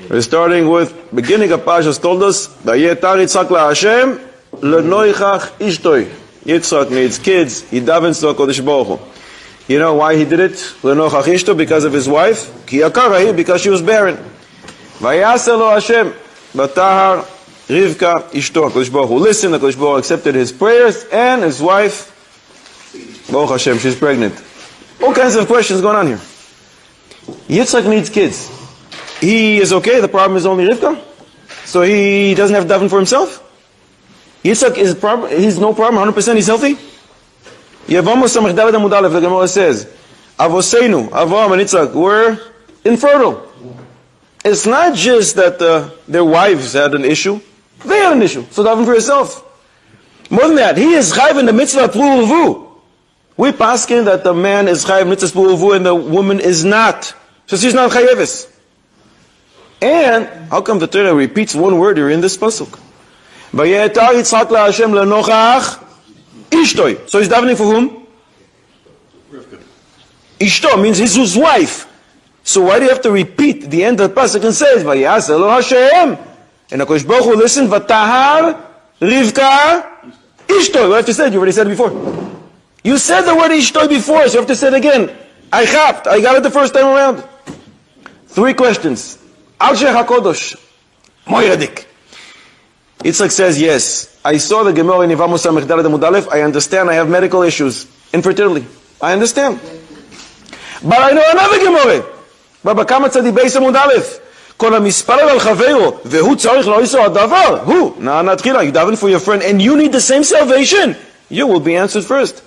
We're starting with beginning of Parshas told us, Vayetar Yitzchak LaHashem lenoichach ishtoi. Yitzchak needs kids. He davens to HaKadosh Baruch Hu. You know why he did it? Lenoichach ishtoi, because of his wife. Ki yakara, because she was barren. Vayaser lo Hashem batahar Rivka ishto. HaKadosh Baruch Hu listened. HaKadosh Baruch Hu accepted his prayers, and his wife, Baruch Hashem, she's pregnant. All kinds of questions going on here. Yitzchak needs kids. He is okay, the problem is only Rivka? So he doesn't have to daven for himself? Yitzchak is he's no problem, 100% he's healthy? Yevamos Samach Dalet Amud Aleph, the Gemara says, Avoseinu, Avraham and Yitzchak were infertile. It's not just that their wives had an issue, they had an issue, so daven for yourself. More than that, he is chayv in the mitzvah Pru Uvu. We paskin that the man is chayv mitzvah Pru Uvu and the woman is not. So she's not chayevis. And how come the Torah repeats one word here in this pasuk? Vayetar Yitzchak LaHashem lenochach ishtoi. So he's davening for whom? Rivka. Ishto means his wife. So why do you have to repeat the end of the pasuk and say Vayaser lo Hashem? And HaKadosh Baruch Hu listen, Vatahar Rivka ishtoi. What have to say? You already said it before. You said the word ishtoi before, so you have to say it again. I got it the first time around. 3 questions. Al-Shech HaKodosh, Moiradik. Yitzchak says, yes, I saw the Gemara in Yevamos Samech Dalet Amud Aleph. I understand I have medical issues, infertility. I understand. But I know another Gemara. Baba Kama Tzadi Beis Amud Aleph. Kol ha-mispalel al chaveiro, vehu tzarich lo yisro hadavar. Hu, na'anat chila, you daven for your friend, and you need the same salvation. You will be answered first.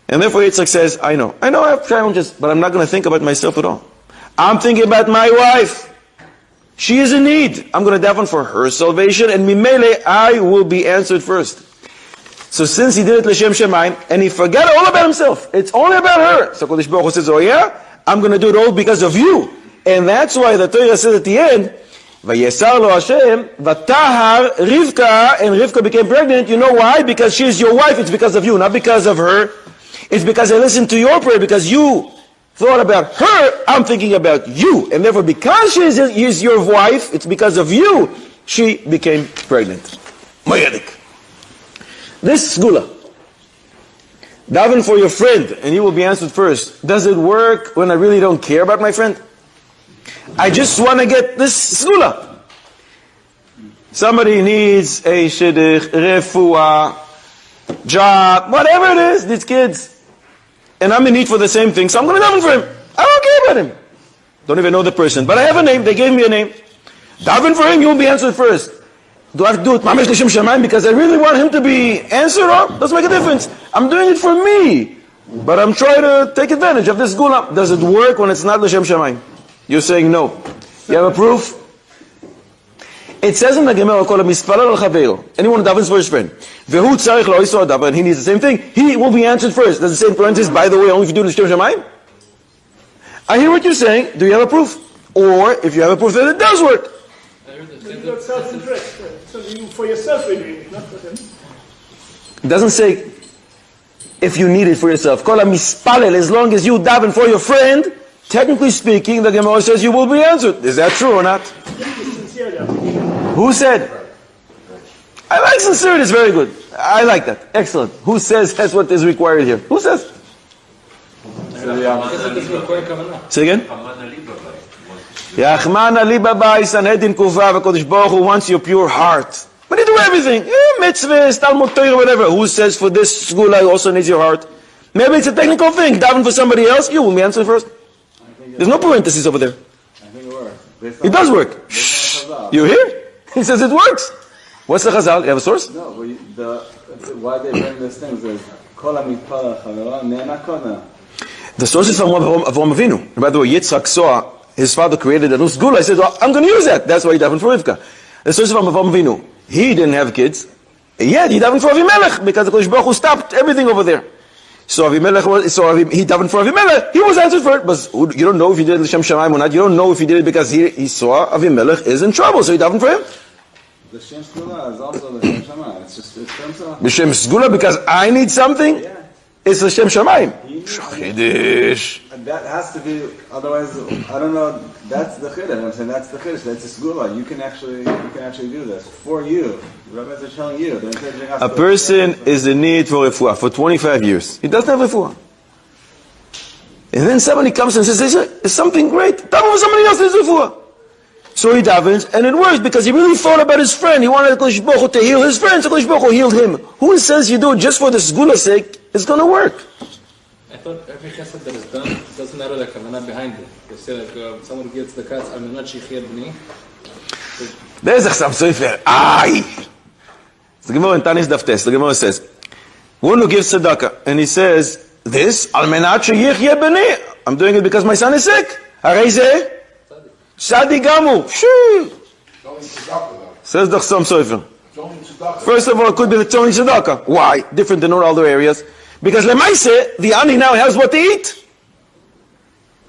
And therefore Yitzchak says, I know I have challenges, but I'm not going to think about myself at all. I'm thinking about my wife. She is in need. I'm going to daven for her salvation, and mimele, I will be answered first. So since he did it l'shem shemaim, and he forgot all about himself, it's only about her. So Kodesh Baruch Hu says, oh yeah, I'm going to do it all because of you. And that's why the Torah says at the end, Vayesar lo Hashem, Vatahar Rivka, and Rivka became pregnant. You know why? Because she is your wife. It's because of you, not because of her. It's because I listened to your prayer, because you thought about her, I'm thinking about you. And therefore, because she is your wife, it's because of you, she became pregnant. Mayadik. This sgula, daven for your friend, and you will be answered first. Does it work when I really don't care about my friend? I just want to get this sgula. Somebody needs a shidduch, refuah, job, whatever it is, these kids. And I'm in need for the same thing, so I'm going to daven for him. I don't care about him. Don't even know the person. But I have a name, they gave me a name. Daven for him, you will be answered first. Do I have to do it mamish l'shem shamayim because I really want him to be answered? Or doesn't make a difference. I'm doing it for me. But I'm trying to take advantage of this gula. Does it work when it's not l'shem shamayim? You're saying no. You have a proof? It says in the Gemara, called a mispalel al chaveiro. Anyone who davens for his friend. Vehu tzarich lo yisro hadavar, and he needs the same thing. He will be answered first. Does it say in parentheses, by the way, only if you do l'shem shamayim? I hear what you're saying. Do you have a proof? Or, if you have a proof that it does work. So you for yourself, really, not for them. It doesn't say, if you need it for yourself. Kol ha-mispalel, as long as you daven for your friend, technically speaking, the Gemara says you will be answered. Is that true or not? Who said? I like sincerity, it's very good. I like that. Excellent. Who says that's what is required here? Who says? Say again? Yachman Ali Babai Sanhedrin Kufa HaKadosh Baruch Hu wants your pure heart. But you do everything. Mitzvahs, Talmud Torah, whatever. Who says for this segula also needs your heart? Maybe it's a technical thing. Daven for somebody else, you will be answered first. There's no parenthesis over there. I think it works. It does work. Shh. You hear? He says it works. What's the Chazal? You have a source? No, why they bring these things is Kol ha-mispalel chaveiro ne'ena kona. The source is from Avraham Avinu. And by the way, Yitzchak saw his father created a new segula. He said, well, I'm going to use that. That's why he davened for Rivka. The source is from Avraham Avinu. He didn't have kids. Yet he davened for Avimelech because the Kodesh Baruch Hu stopped everything over there. So he davened for Avimelech. He was answered for it. But you don't know if he did it l'shem shamayim or not. You don't know if he did it because he saw Avimelech is in trouble. So he davened for him. The Shem Segula is also the Shem Shamayim. It's just Shem Segula. The Shem Segula because I need something? Yeah. it's L'Shem Shamayim. Chiddush. That has to be, otherwise, I don't know, that's the chiddush. I'm saying that's the chiddush, that's a segula. You can actually do this for you. The rabbis are telling you. They're encouraging us. A person is in need for refuah for 25 years. He doesn't have refuah. And then somebody comes and says, it's something great. Tell him somebody else needs refuah. So he davens, and it works because he really thought about his friend. He wanted Kodesh Baruch Hu to heal his friend, so Kodesh Baruch Hu healed him. Who says you do it just for the segula's sake? It's going to work. I thought every chesed that is done, it doesn't matter the kavanah behind it. They say like someone gives the katz, I'm not shichir b'ni. There's a Chassam Sofer. Aye! The Gemara in Tanis Daf Tes, the Gemara says, one who gives tzedakah, and he says, this, al menat sheyichye b'ni. I'm doing it because my son is sick. Harei zeh Shadi Gamu. Says the Chassam Sofer. First of all, it could be the Tzoni Tzedakah. Why? Different than all other areas. Because Lemaise, the Ani now has what to eat.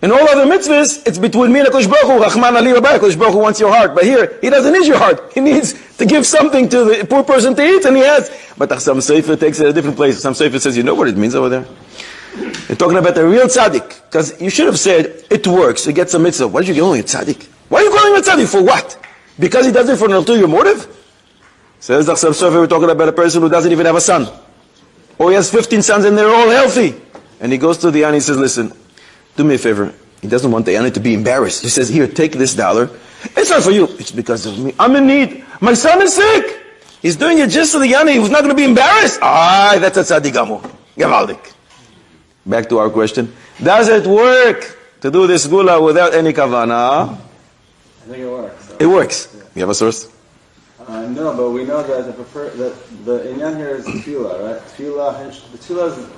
In all other mitzvahs, it's between me and Kodesh Baruch Hu. Rachman Ali Rabbi, Kodesh Baruch Hu wants your heart. But here, he doesn't need your heart. He needs to give something to the poor person to eat, and he has. But Chassam Sofer takes it a different place. Chassam Sofer says, you know what it means over there? They're talking about a real tzaddik. Because you should have said, it works, it gets a mitzvah. Why did you call him a tzaddik? Why are you calling him a tzaddik? For what? Because he does it for an ulterior motive? Says the Chassam Sofer, we're talking about a person who doesn't even have a son. Or he has 15 sons and they're all healthy. And he goes to the Ani and says, listen, do me a favor. He doesn't want the Ani to be embarrassed. He says, here, take this $1. It's not for you. It's because of me. I'm in need. My son is sick. He's doing it just so the Ani who's not going to be embarrassed. That's a tzaddik gamur. Gavaldik. Back to our question. Does it work to do this gula without any kavanah? I think it works. It works. You have a source? No, but we know that the inyan here is tefillah, right?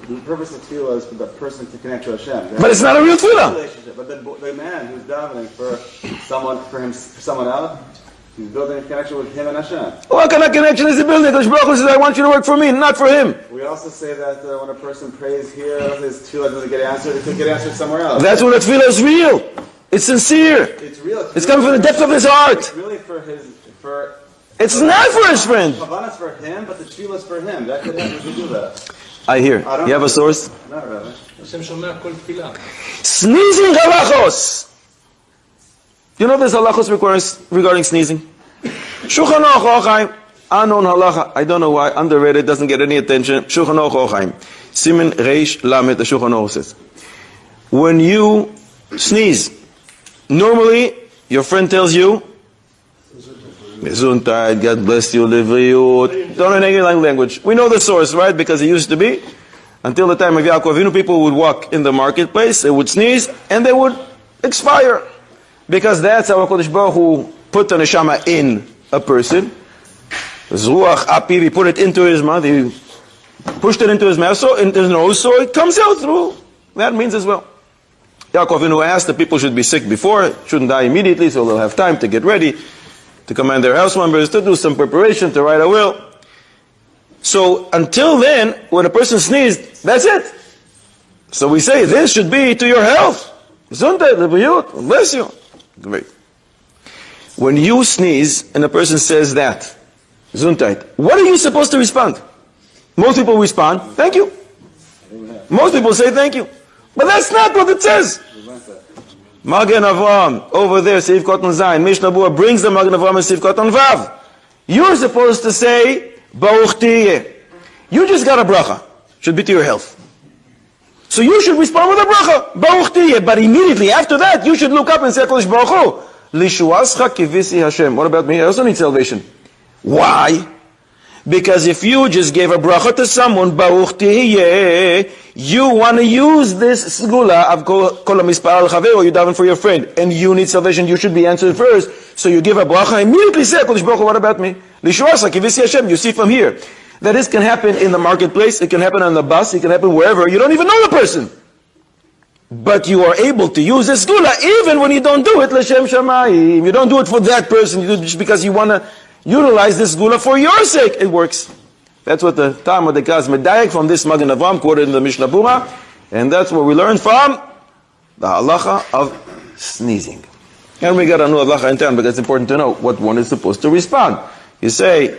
The purpose of tefillah is for the person to connect to Hashem. But it's not a real tefillah. But the man who's davening for someone else, he's building a connection with him and Hashem. What kind of connection is he building? Kodesh Baruch Hu says, I want you to work for me, not for him. We also say that when a person prays here, his tefillah doesn't get answered, it could get answered somewhere else. That's when the tefillah is real. It's sincere. It's real. It's coming from the depth of his heart. It's really It's not for his friend. Kavanah's for him, but the tefillah is for him. That could happen if you do that. I hear. You have a source? Not really. Hashem shomea kol tefillah. Sneezing halachos. You know there's halachos regarding sneezing? Shulchan Aruch Ochaim. Unknown halacha. I don't know why. Underrated. Doesn't get any attention. Shulchan Aruch Ochaim. Siman Reish Lamed. The Shulchan Aruch says, when you sneeze, normally your friend tells you, Gesundheit, God bless you, live you. Don't know any language. We know the source, right? Because it used to be, until the time of Yaakov Avinu, people would walk in the marketplace, they would sneeze, and they would expire. Because that's how HaKadosh Baruch Hu put the neshama in a person. Zruach apiv, he put it into his mouth, he pushed it into his mouth, so into his nose, so it comes out through. That means as well. Yaakov Avinu asked that people should be sick before, shouldn't die immediately, so they'll have time to get ready, to command their house members, to do some preparation, to write a will. So until then, when a person sneezed, that's it. So we say, this should be to your health. Gesundheit, lebriyut, bless you. Great. When you sneeze and a person says that, Gesundheit, what are you supposed to respond? Most people respond, thank you. Most people say thank you. But that's not what it says. Magen Avraham, over there, Seif Koton Zayin, Mishnah Berurah brings the Magen Avraham and Seif Koton Vav. You're supposed to say, Baruch Tiyeh. You just got a bracha. Should be to your health. So you should respond with a bracha, Baruch Tiyeh. But immediately after that, you should look up and say, Kodesh Baruch Hu, Lishuascha kivisi Hashem. What about me? I also need salvation. Why? Because if you just gave a bracha to someone, Baruch Tiyeh, you want to use this segula of kol hamispal al chavero, you daven for your friend, and you need salvation, you should be answered first. So you give a bracha, immediately say, Kodesh Baruch Hu, what about me? Lishuascha kivisi Hashem. You see from here. That this can happen in the marketplace, it can happen on the bus, it can happen wherever, you don't even know the person. But you are able to use this segula even when you don't do it, l'shem shamayim. You don't do it for that person, you do it just because you want to utilize this segula for your sake. It works. That's what the Talmud Dekaz Medayek from this Magen Avraham quoted in the Mishnah Berurah, and that's what we learn from the halacha of sneezing. And we got a new halacha in town, but it's important to know what one is supposed to respond. You say,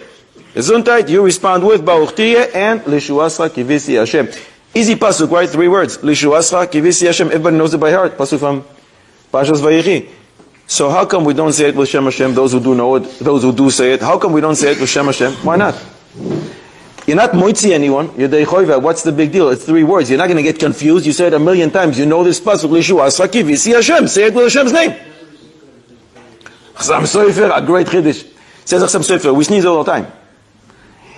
Gesundheit, you respond with Baruch Tiyeh and Lishuascha kivisi Hashem. Easy pasuk, right? 3 words. Lishuascha kivisi Hashem. Everybody knows it by heart. Pasuk from Parshas Vayechi. So how come we don't say it with Shem Hashem? Those who do know it, those who do say it. How come we don't say it with Shem Hashem? Why not? You're not moitzi anyone. You're deichoiva. What's the big deal? It's 3 words. You're not going to get confused. You say it 1,000,000 times. You know this pasuk. Lishuascha kivisi Hashem. Say it with Hashem's name. Chassam Sofer, a great chiddush. Says Chassam Sofer. We sneeze all the time.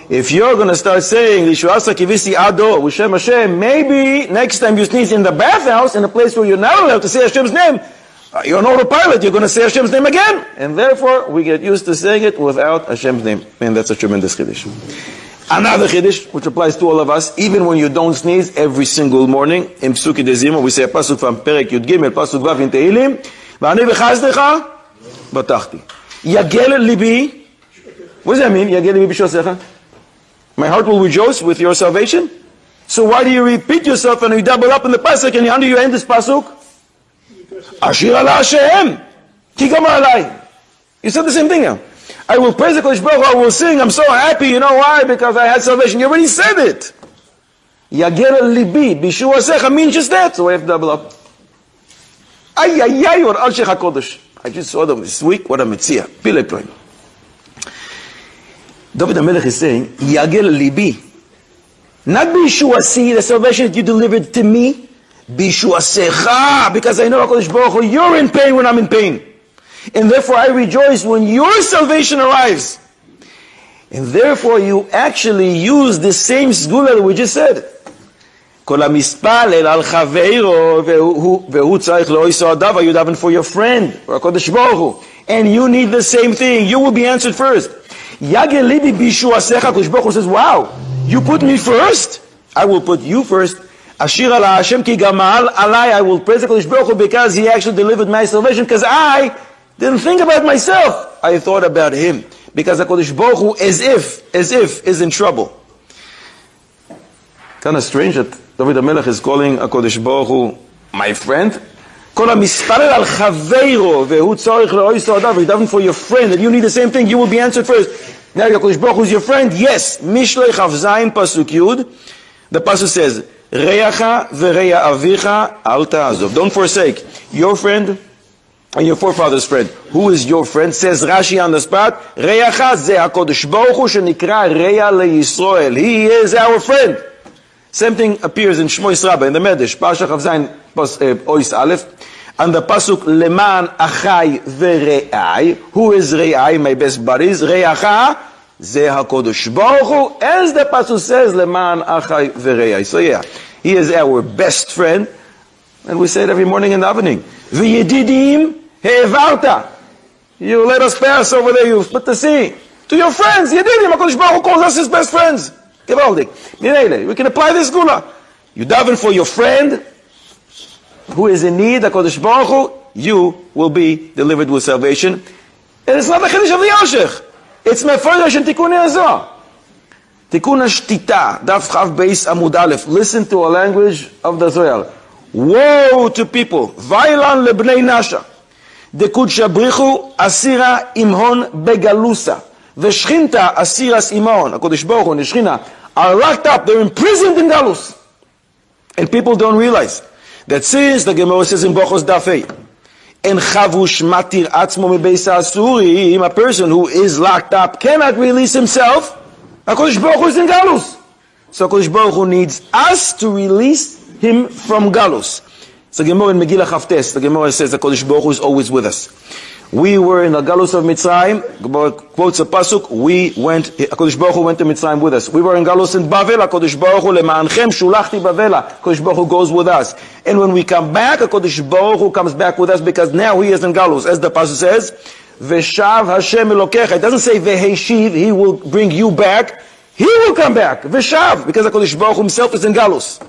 If you're going to start saying Lishuasa kivisi ado with Shem Hashem, maybe next time you sneeze in the bathhouse, in a place where you're not allowed to say Hashem's name, you're an autopilot, you're going to say Hashem's name again. And therefore, we get used to saying it without Hashem's name. And that's a tremendous chiddush. Another chiddush, which applies to all of us, even when you don't sneeze every single morning, in Psuki Dezima, we say a pasuk from Perek Yud Gimel, pasuk Vav in Tehilim, V'ani v'chazdecha, batachti. Yagel libi, what does that mean? Yagel libi b'shosecha? My heart will rejoice with your salvation. So why do you repeat yourself and you double up in the pasuk and under you end this pasuk? Ashir ala Hashem, ki gam alai. You said the same thing now. I will praise the Kodesh Baruch Hu, I will sing, I'm so happy. You know why? Because I had salvation. You already said it. Yager libi, bishu asecha means just that. So I have to double up. Ay, ay, ay, or al shech HaKodesh. I just saw them this week. What a mitzvah. Pile ploim. David HaMelech is saying, Yagel libi. Not Bishuasi, the salvation that you delivered to me. Bishuasecha, because I know HaKadosh Baruch Hu, you're in pain when I'm in pain. And therefore I rejoice when your salvation arrives. And therefore you actually use the same sgula that we just said. Kol hamispalel al chaveiro vehu tzarich lo'iso adav, you daven for your friend, or HaKadosh Baruch Hu. And you need the same thing. You will be answered first. Yagel libi bishuasecha, HaKadosh Baruch Hu says, wow, you put me first? I will put you first. Ashir ala Hashem ki gamal alai, I will praise the HaKadosh Baruch Hu because He actually delivered my salvation, because I didn't think about myself. I thought about Him. Because HaKadosh Baruch Hu, as if, is in trouble. Kind of strange that David HaMelech is calling HaKadosh Baruch Hu my friend. Kol hamisparel al chaveiro vehu tzarich le'oiso adav. You're davening for your friend, and you need the same thing. You will be answered first. Now HaKadosh Baruch Hu is your friend. Yes. Mishlei Chav Zayin pasuk Yud. The pasuk says, Reyacha v'reya avicha al ta'azov. Don't forsake your friend and your forefather's friend. Who is your friend? Says Rashi on the spot. Reyacha ze HaKadosh Baruch Hu shenikra Reya leYisrael. He is our friend. Same thing appears in Shmois Rabbah, in the Medrash, Parsha Chav Zayin, Ois Aleph, and the pasuk Leman Achai Ve'Re'ai. Who is Re'ai? My best buddies. Re'acha ze HaKadosh Baruch Hu, as the pasuk says, Leman Achai Ve'Re'ai. So yeah, He is our best friend, and we say it every morning in the evening. V'yedidim he'evarta. You let us pass over there. You split the sea. To your friends, Yedidim. HaKadosh Baruch Hu calls us His best friends. Gewaldig. We can apply this gula. You daven for your friend who is in need, HaKadosh Baruch Hu, you will be delivered with salvation. And it's not the chiddush of the Yoshech. It's mefarsh in Tikkun Hazor. Tikkun Shtita, Daf Chav Beis Amud Aleph. Listen to a language of the Zohar. Woe to people. Vailan lebnei Nasha. Dekud shabrichu asira imhon begalusa. V'shchinta asiras imon, HaKadosh Baruch Hu and the Shechina are locked up, they're imprisoned in Galus. And people don't realize that since the Gemara says in Bochos Dafei, and chavush matir atzmo mebeis ha'asurim, a person who is locked up cannot release himself, HaKadosh Baruch Hu is in Galus. So HaKadosh Baruch Hu needs us to release him from Galus. So Gemara in Megillah Chavtes, the Gemara says HaKadosh Baruch Hu is always with us. We were in the Galus of Mitzrayim, quotes a pasuk, HaKadosh Baruch Hu went to Mitzrayim with us. We were in Galus in Bavel, HaKadosh Baruch Hu, Lema'anchem shulachti Bavela, HaKadosh Baruch Hu goes with us. And when we come back, HaKadosh Baruch Hu comes back with us because now He is in Galus. As the pasuk says, V'shav Hashem Elokecha. It doesn't say V'heshiv, He will bring you back. He will come back. V'shav, because HaKadosh Baruch Hu Himself is in Galus.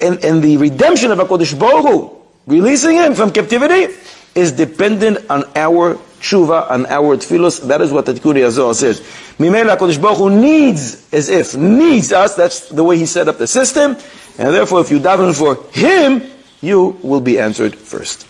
And the redemption of HaKadosh Baruch Hu, releasing Him from captivity, is dependent on our tshuva, on our tefillos. That is what the Tikkun Hazor says. Mimela HaKadosh Baruch Hu needs us. That's the way He set up the system. And therefore, if you daven for Him, you will be answered first.